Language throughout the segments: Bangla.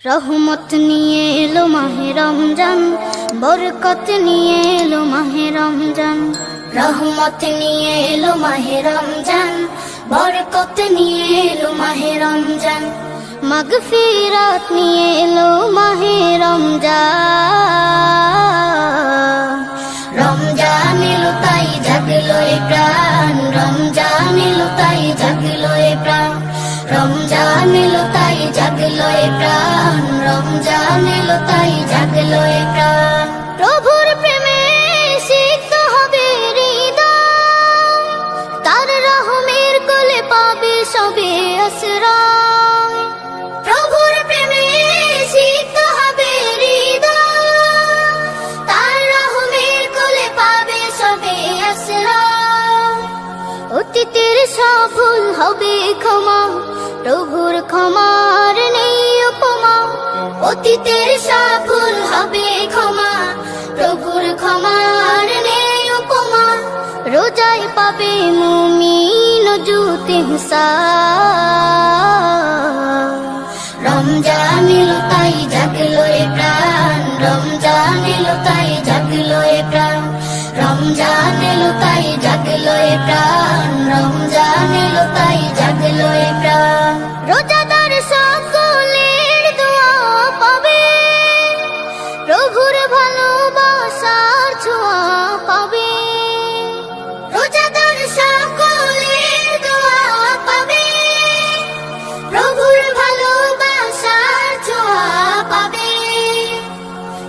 রহমত নিয়ে এলো মাহে রমজান, বরকত নিয়ে এলো মাহে রমজান। রহমত নিয়ে এলো মাহে রমজান, বরকত নিয়ে এলো মাহে রমজান। মাগফিরাত নিয়ে এলো মাহে রমজান। রমজান এলো তাই জাগলো এ প্রাণ, রমজান এলো তাই জাগলো এ প্রাণ। রমজান এলো তাই জাগলো এ প্রাণ, রমজান এলো তাই জাগলো এ প্রাণ। প্রভুর প্রেমে সিক্ত হবে হৃদয়, তার রহমের কোলে পাবে সবে আশ্রয়। প্রভুর প্রেমে সিক্ত হবে হৃদয়, তার রহমের কোলে পাবে সবে আশ্রয়। অতীতের সব ভুল হবে ক্ষমা, প্রভুর ক্ষমার নেই উপমা। অতীতের সব ভুল হবে ক্ষমা, প্রভুর ক্ষমার নেই উপমা। রোজায় পাবে মুমিন জুতে হুসান। রমজান এলো তাই জাগলো এ প্রাণ, রমজান এলো তাই জাগলো এ প্রাণ। রমজান এলো তাই জাগলো এ প্রাণ, রমজান এলো তাই জাগলো এ প্রাণ। রোজাদার সকলের দোয়া পাবে, প্রভুর ভালোবাসার ছোঁয়া পাবে। রোজাদার সকলের দোয়া পাবে, প্রভুর ভালোবাসার ছোঁয়া পাবে।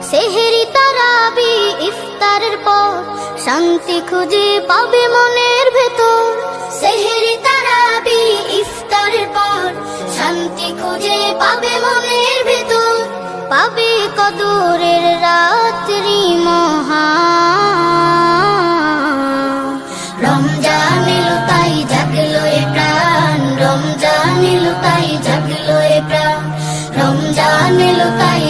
সেহরি তারাবি ইফতারের পর শান্তি খুঁজে পাবে মনের ভেতর। সেহরি তারাবি ইফতারের পর শান্তি খুঁজে পাবে মনের ভেতর। পাবে কদরের রাত্রি মহান। রমজান এলো তাই জাগলো এ প্রাণ, রমজান এলো তাই জাগলো এ প্রাণ। রমজান এলো তাই